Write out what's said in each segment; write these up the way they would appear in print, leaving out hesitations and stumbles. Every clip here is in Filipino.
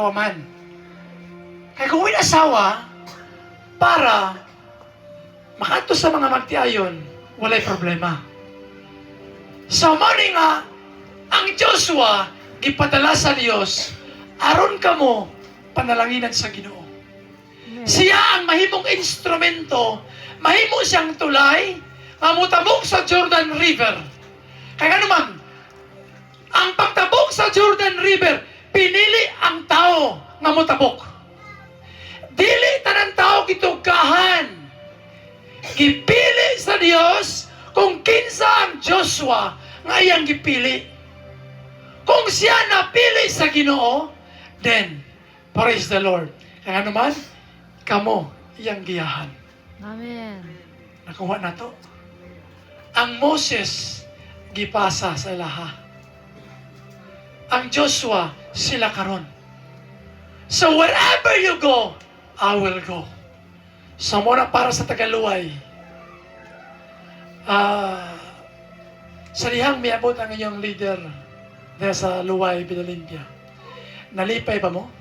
man. Kaya kung may asawa, para makato sa mga magtiayon, walay problema. So, mani nga, ang Joshua, gipadala sa Dios, aron kamo panalanginan sa Ginoo. Siya ang mahimong instrumento, mahimo siyang tulay, mamutabok sa Jordan River. Kaya naman, ang pagtabok sa Jordan River, pinili ang tao nga mutabok. Dili tanang tao gitugahan. Gipili sa Dios kung kinsa ang Joshua nga iyang gipili. Kung siya napili sa Ginoo, then praise the Lord. Kaya naman, kamo iyang giyahan. Amen. Nakuha na to. Ang Moses gipasa sa ilaha. Ang Joshua sila karon. So wherever you go, I will go. So muna para sa Tagaluway. Sa lihang miabot ang inyong leader dahil sa Luway, Binalimpia. Nalipay ba mo?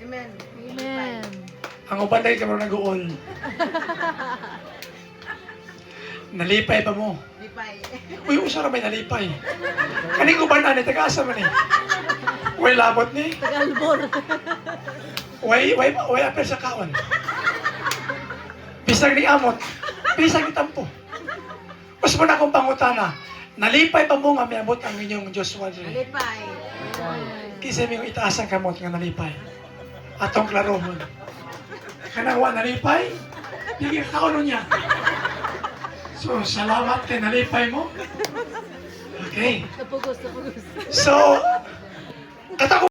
Amen. Amen. Ang uban lagi ka mo nag-uol. Nalipay ba mo? Lipay. Uy, usa ra may nalipay. Kaning uban na ni taga-asa man eh. Uy, labot ni. Tagalbor. Uy, apel sa kaon. Bisag ni amot. Bisag ni tampo. Mas mo na akong pangutana. Nalipay pa mo nga miabot ang inyong Joshua diri. Lipay. Kisa mo itaas ang kamot nga nalipay. Atong klarohon. Kanang nalipay, bigyan ka ko niya. So, salamat kay nalipay mo. Okay. Napugos. So, katako